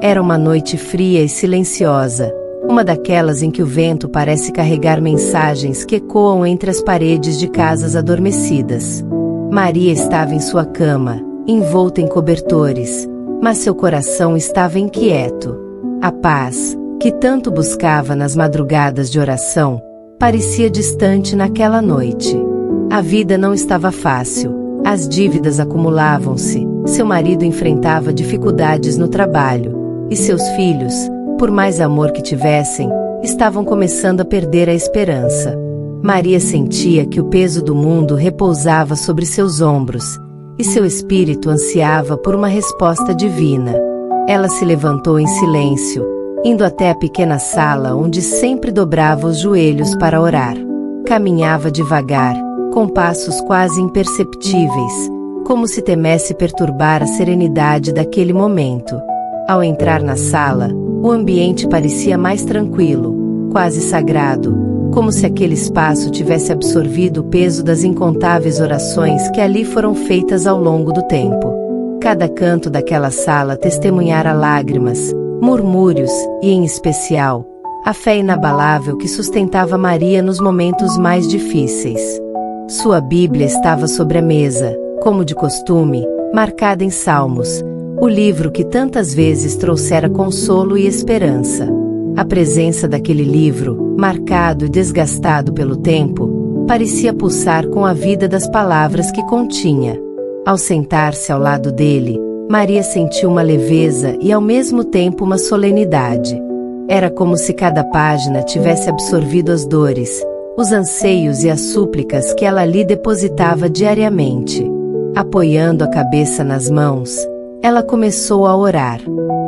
Era uma noite fria e silenciosa, uma daquelas em que o vento parece carregar mensagens que ecoam entre as paredes de casas adormecidas. Maria estava em sua cama, envolta em cobertores, mas seu coração estava inquieto. A paz, que tanto buscava nas madrugadas de oração, parecia distante naquela noite. A vida não estava fácil, as dívidas acumulavam-se, seu marido enfrentava dificuldades no trabalho, e seus filhos, por mais amor que tivessem, estavam começando a perder a esperança. Maria sentia que o peso do mundo repousava sobre seus ombros, e seu espírito ansiava por uma resposta divina. Ela se levantou em silêncio, indo até a pequena sala onde sempre dobrava os joelhos para orar. Caminhava devagar, com passos quase imperceptíveis, como se temesse perturbar a serenidade daquele momento. Ao entrar na sala, o ambiente parecia mais tranquilo, quase sagrado, como se aquele espaço tivesse absorvido o peso das incontáveis orações que ali foram feitas ao longo do tempo. Cada canto daquela sala testemunhara lágrimas, murmúrios e, em especial, a fé inabalável que sustentava Maria nos momentos mais difíceis. Sua Bíblia estava sobre a mesa, como de costume, marcada em salmos, o livro que tantas vezes trouxera consolo e esperança. A presença daquele livro, marcado e desgastado pelo tempo, parecia pulsar com a vida das palavras que continha. Ao sentar-se ao lado dele, Maria sentiu uma leveza e ao mesmo tempo uma solenidade. Era como se cada página tivesse absorvido as dores, os anseios e as súplicas que ela ali depositava diariamente. Apoiando a cabeça nas mãos, ela começou a orar.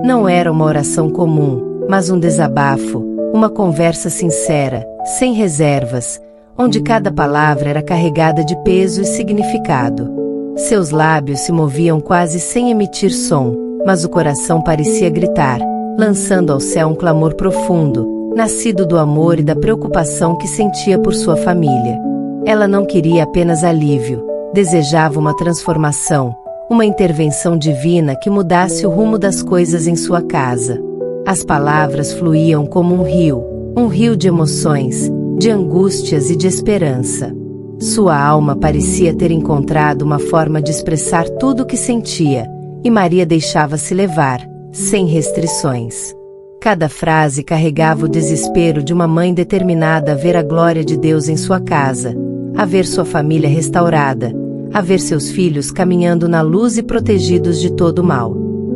Não era uma oração comum, mas um desabafo, uma conversa sincera, sem reservas, onde cada palavra era carregada de peso e significado. Seus lábios se moviam quase sem emitir som, mas o coração parecia gritar, lançando ao céu um clamor profundo, nascido do amor e da preocupação que sentia por sua família. Ela não queria apenas alívio, desejava uma transformação, uma intervenção divina que mudasse o rumo das coisas em sua casa. As palavras fluíam como um rio de emoções, de angústias e de esperança. Sua alma parecia ter encontrado uma forma de expressar tudo o que sentia, e Maria deixava-se levar, sem restrições. Cada frase carregava o desespero de uma mãe determinada a ver a glória de Deus em sua casa, a ver sua família restaurada, a ver seus filhos caminhando na luz e protegidos de todo o mal.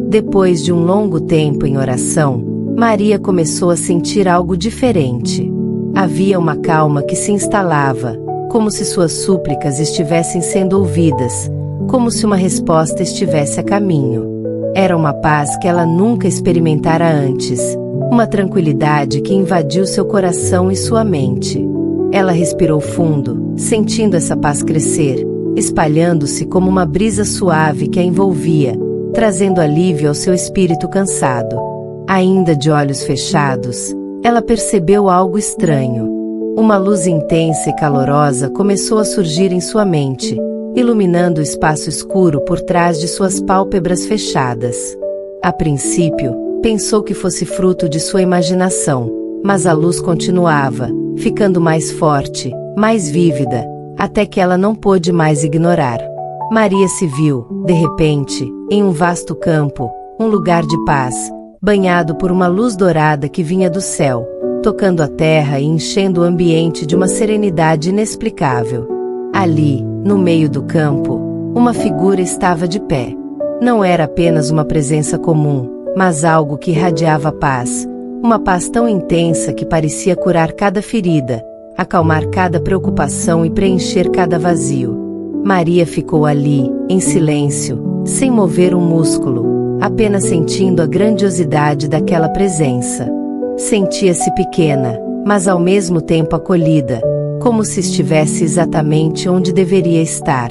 Depois de um longo tempo em oração, Maria começou a sentir algo diferente. Havia uma calma que se instalava, como se suas súplicas estivessem sendo ouvidas, como se uma resposta estivesse a caminho. Era uma paz que ela nunca experimentara antes, uma tranquilidade que invadiu seu coração e sua mente. Ela respirou fundo, sentindo essa paz crescer, espalhando-se como uma brisa suave que a envolvia, trazendo alívio ao seu espírito cansado. Ainda de olhos fechados, ela percebeu algo estranho. Uma luz intensa e calorosa começou a surgir em sua mente, iluminando o espaço escuro por trás de suas pálpebras fechadas. A princípio, pensou que fosse fruto de sua imaginação, mas a luz continuava, ficando mais forte, mais vívida, até que ela não pôde mais ignorar. Maria se viu, de repente, em um vasto campo, um lugar de paz, banhado por uma luz dourada que vinha do céu, tocando a terra e enchendo o ambiente de uma serenidade inexplicável. Ali, no meio do campo, uma figura estava de pé. Não era apenas uma presença comum, mas algo que irradiava paz, uma paz tão intensa que parecia curar cada ferida, acalmar cada preocupação e preencher cada vazio. Maria ficou ali, em silêncio, sem mover um músculo, apenas sentindo a grandiosidade daquela presença. Sentia-se pequena, mas ao mesmo tempo acolhida, como se estivesse exatamente onde deveria estar.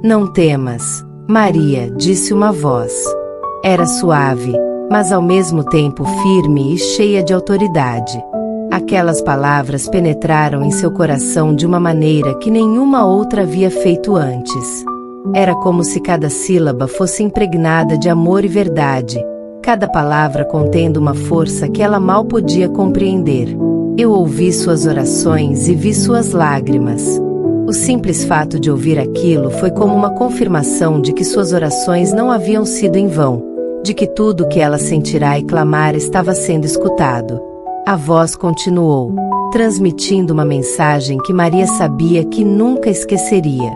"Não temas, Maria", disse uma voz. Era suave, mas ao mesmo tempo firme e cheia de autoridade. Aquelas palavras penetraram em seu coração de uma maneira que nenhuma outra havia feito antes. Era como se cada sílaba fosse impregnada de amor e verdade, cada palavra contendo uma força que ela mal podia compreender. Eu ouvi suas orações e vi suas lágrimas. O simples fato de ouvir aquilo foi como uma confirmação de que suas orações não haviam sido em vão, de que tudo o que ela sentirá e clamar estava sendo escutado. A voz continuou, transmitindo uma mensagem que Maria sabia que nunca esqueceria.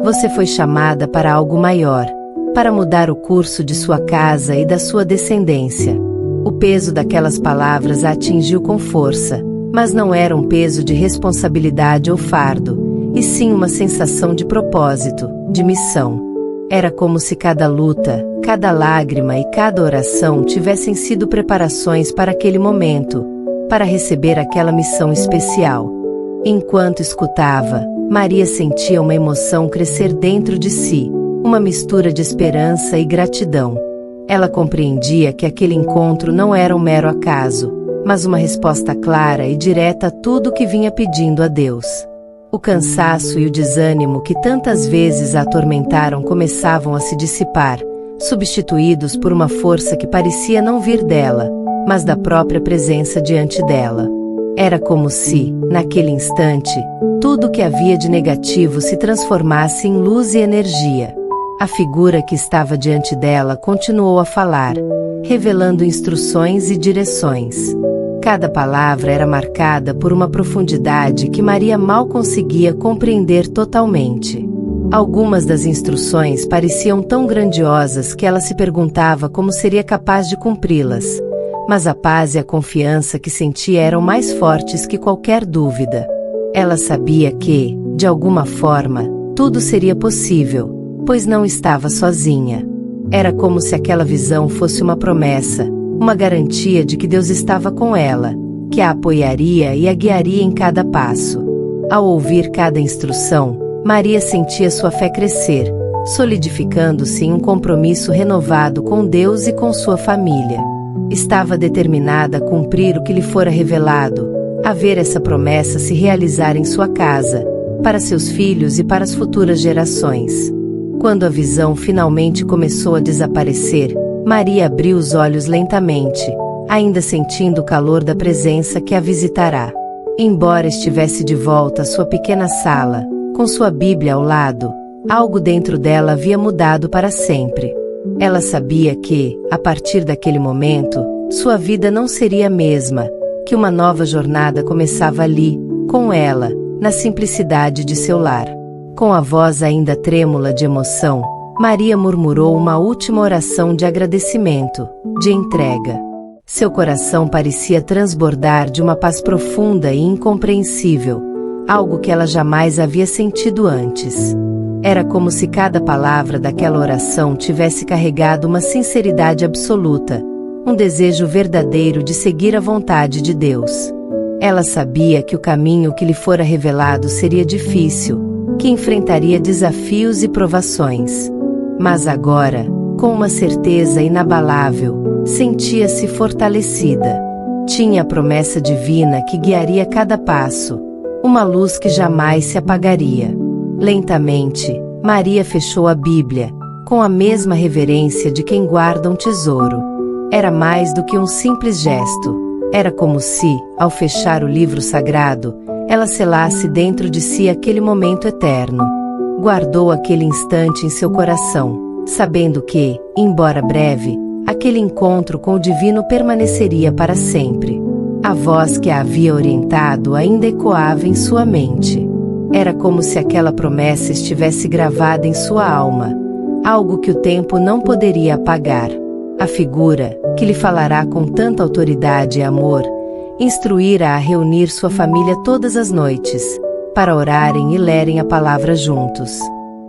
Você foi chamada para algo maior, para mudar o curso de sua casa e da sua descendência. O peso daquelas palavras a atingiu com força, mas não era um peso de responsabilidade ou fardo, e sim uma sensação de propósito, de missão. Era como se cada luta, cada lágrima e cada oração tivessem sido preparações para aquele momento, para receber aquela missão especial. Enquanto escutava, Maria sentia uma emoção crescer dentro de si, uma mistura de esperança e gratidão. Ela compreendia que aquele encontro não era um mero acaso, mas uma resposta clara e direta a tudo o que vinha pedindo a Deus. O cansaço e o desânimo que tantas vezes a atormentaram começavam a se dissipar, substituídos por uma força que parecia não vir dela, mas da própria presença diante dela. Era como se, naquele instante, tudo o que havia de negativo se transformasse em luz e energia. A figura que estava diante dela continuou a falar, revelando instruções e direções. Cada palavra era marcada por uma profundidade que Maria mal conseguia compreender totalmente. Algumas das instruções pareciam tão grandiosas que ela se perguntava como seria capaz de cumpri-las, mas a paz e a confiança que sentia eram mais fortes que qualquer dúvida. Ela sabia que, de alguma forma, tudo seria possível, pois não estava sozinha. Era como se aquela visão fosse uma promessa, uma garantia de que Deus estava com ela, que a apoiaria e a guiaria em cada passo. Ao ouvir cada instrução, Maria sentia sua fé crescer, solidificando-se em um compromisso renovado com Deus e com sua família. Estava determinada a cumprir o que lhe fora revelado, a ver essa promessa se realizar em sua casa, para seus filhos e para as futuras gerações. Quando a visão finalmente começou a desaparecer, Maria abriu os olhos lentamente, ainda sentindo o calor da presença que a visitará. Embora estivesse de volta à sua pequena sala, com sua Bíblia ao lado, algo dentro dela havia mudado para sempre. Ela sabia que, a partir daquele momento, sua vida não seria a mesma, que uma nova jornada começava ali, com ela, na simplicidade de seu lar. Com a voz ainda trêmula de emoção, Maria murmurou uma última oração de agradecimento, de entrega. Seu coração parecia transbordar de uma paz profunda e incompreensível, algo que ela jamais havia sentido antes. Era como se cada palavra daquela oração tivesse carregado uma sinceridade absoluta, um desejo verdadeiro de seguir a vontade de Deus. Ela sabia que o caminho que lhe fora revelado seria difícil, que enfrentaria desafios e provações. Mas agora, com uma certeza inabalável, sentia-se fortalecida. Tinha a promessa divina que guiaria cada passo, uma luz que jamais se apagaria. Lentamente, Maria fechou a Bíblia, com a mesma reverência de quem guarda um tesouro. Era mais do que um simples gesto. Era como se, ao fechar o livro sagrado, ela selasse dentro de si aquele momento eterno. Guardou aquele instante em seu coração, sabendo que, embora breve, aquele encontro com o divino permaneceria para sempre. A voz que a havia orientado ainda ecoava em sua mente. Era como se aquela promessa estivesse gravada em sua alma, algo que o tempo não poderia apagar. A figura, que lhe falará com tanta autoridade e amor, instruíra a reunir sua família todas as noites, para orarem e lerem a palavra juntos.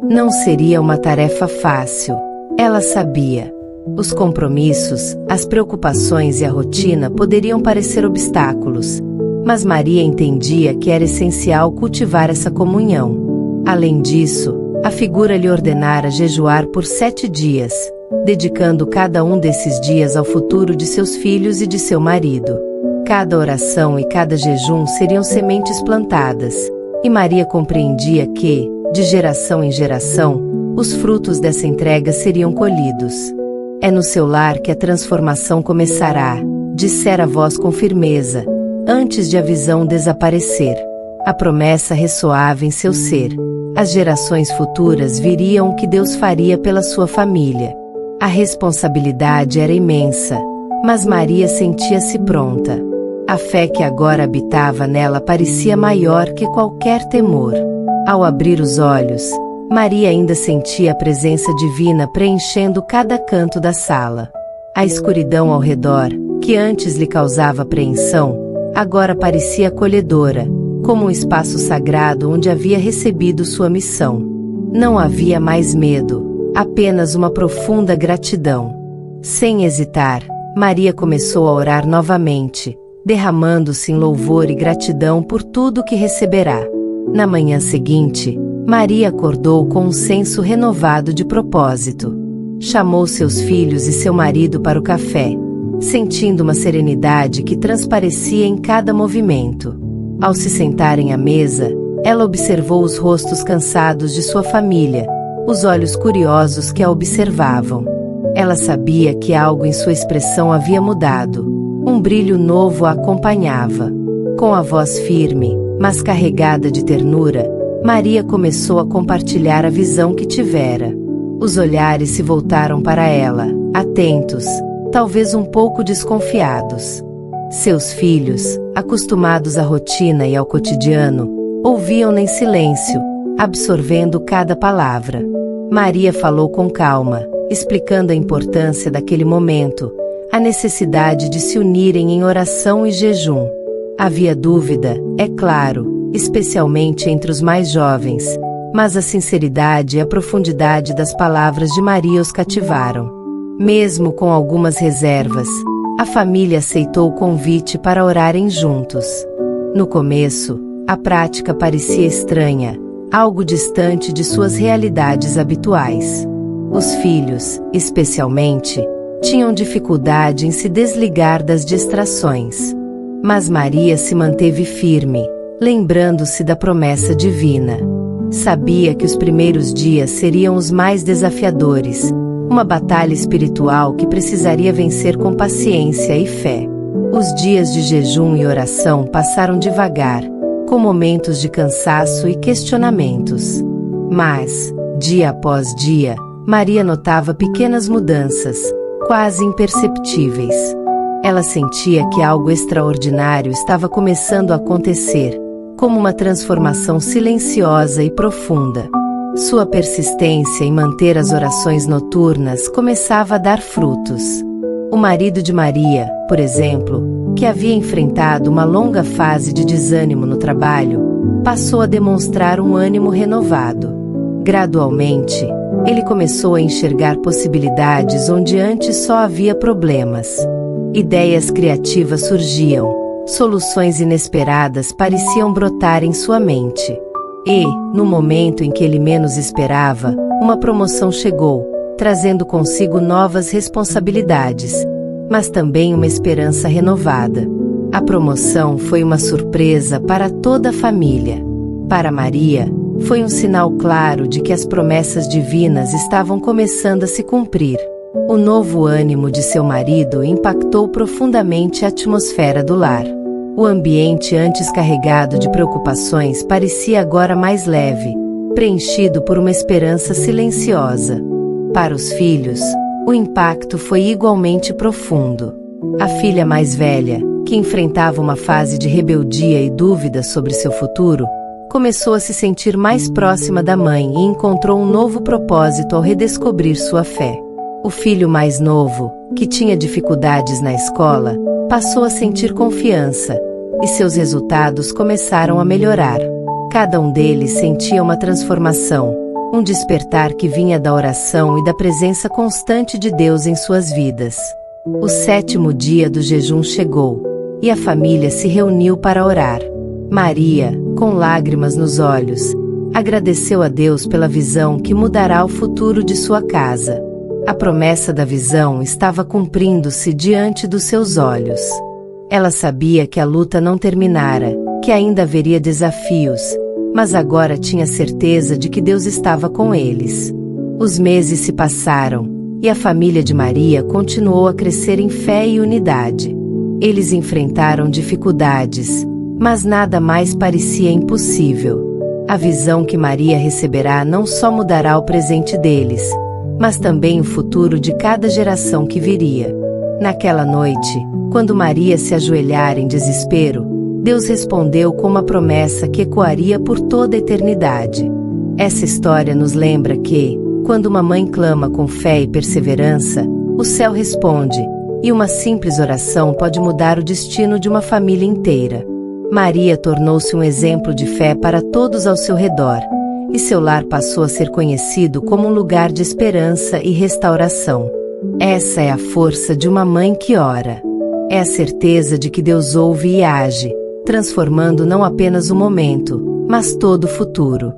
Não seria uma tarefa fácil, ela sabia. Os compromissos, as preocupações e a rotina poderiam parecer obstáculos, mas Maria entendia que era essencial cultivar essa comunhão. Além disso, a figura lhe ordenara jejuar por 7 dias, dedicando cada um desses dias ao futuro de seus filhos e de seu marido. Cada oração e cada jejum seriam sementes plantadas, e Maria compreendia que, de geração em geração, os frutos dessa entrega seriam colhidos. É no seu lar que a transformação começará, dissera a voz com firmeza, antes de a visão desaparecer. A promessa ressoava em seu ser. As gerações futuras viriam o que Deus faria pela sua família. A responsabilidade era imensa, mas Maria sentia-se pronta. A fé que agora habitava nela parecia maior que qualquer temor. Ao abrir os olhos, Maria ainda sentia a presença divina preenchendo cada canto da sala. A escuridão ao redor, que antes lhe causava apreensão, agora parecia acolhedora, como um espaço sagrado onde havia recebido sua missão. Não havia mais medo, apenas uma profunda gratidão. Sem hesitar, Maria começou a orar novamente, derramando-se em louvor e gratidão por tudo que receberá. Na manhã seguinte, Maria acordou com um senso renovado de propósito. Chamou seus filhos e seu marido para o café, sentindo uma serenidade que transparecia em cada movimento. Ao se sentarem à mesa, ela observou os rostos cansados de sua família, os olhos curiosos que a observavam. Ela sabia que algo em sua expressão havia mudado. Um brilho novo a acompanhava. Com a voz firme, mas carregada de ternura, Maria começou a compartilhar a visão que tivera. Os olhares se voltaram para ela, atentos, talvez um pouco desconfiados. Seus filhos, acostumados à rotina e ao cotidiano, ouviam-na em silêncio, absorvendo cada palavra. Maria falou com calma, explicando a importância daquele momento, a necessidade de se unirem em oração e jejum. Havia dúvida, é claro, especialmente entre os mais jovens, mas a sinceridade e a profundidade das palavras de Maria os cativaram. Mesmo com algumas reservas, a família aceitou o convite para orarem juntos. No começo, a prática parecia estranha, algo distante de suas realidades habituais. Os filhos, especialmente, tinham dificuldade em se desligar das distrações. Mas Maria se manteve firme, lembrando-se da promessa divina. Sabia que os primeiros dias seriam os mais desafiadores, uma batalha espiritual que precisaria vencer com paciência e fé. Os dias de jejum e oração passaram devagar, com momentos de cansaço e questionamentos. Mas, dia após dia, Maria notava pequenas mudanças, quase imperceptíveis. Ela sentia que algo extraordinário estava começando a acontecer, como uma transformação silenciosa e profunda. Sua persistência em manter as orações noturnas começava a dar frutos. O marido de Maria, por exemplo, que havia enfrentado uma longa fase de desânimo no trabalho, passou a demonstrar um ânimo renovado. Gradualmente, ele começou a enxergar possibilidades onde antes só havia problemas. Ideias criativas surgiam, soluções inesperadas pareciam brotar em sua mente. E, no momento em que ele menos esperava, uma promoção chegou, trazendo consigo novas responsabilidades, mas também uma esperança renovada. A promoção foi uma surpresa para toda a família. Para Maria, foi um sinal claro de que as promessas divinas estavam começando a se cumprir. O novo ânimo de seu marido impactou profundamente a atmosfera do lar. O ambiente antes carregado de preocupações parecia agora mais leve, preenchido por uma esperança silenciosa. Para os filhos, o impacto foi igualmente profundo. A filha mais velha, que enfrentava uma fase de rebeldia e dúvida sobre seu futuro, começou a se sentir mais próxima da mãe e encontrou um novo propósito ao redescobrir sua fé. O filho mais novo, que tinha dificuldades na escola, passou a sentir confiança, e seus resultados começaram a melhorar. Cada um deles sentia uma transformação, um despertar que vinha da oração e da presença constante de Deus em suas vidas. O 7º dia do jejum chegou, e a família se reuniu para orar. Maria, com lágrimas nos olhos, agradeceu a Deus pela visão que mudará o futuro de sua casa. A promessa da visão estava cumprindo-se diante dos seus olhos. Ela sabia que a luta não terminara, que ainda haveria desafios, mas agora tinha certeza de que Deus estava com eles. Os meses se passaram, e a família de Maria continuou a crescer em fé e unidade. Eles enfrentaram dificuldades, mas nada mais parecia impossível. A visão que Maria receberá não só mudará o presente deles, mas também o futuro de cada geração que viria. Naquela noite, quando Maria se ajoelhara em desespero, Deus respondeu com uma promessa que ecoaria por toda a eternidade. Essa história nos lembra que, quando uma mãe clama com fé e perseverança, o céu responde, e uma simples oração pode mudar o destino de uma família inteira. Maria tornou-se um exemplo de fé para todos ao seu redor, e seu lar passou a ser conhecido como um lugar de esperança e restauração. Essa é a força de uma mãe que ora. É a certeza de que Deus ouve e age, transformando não apenas o momento, mas todo o futuro.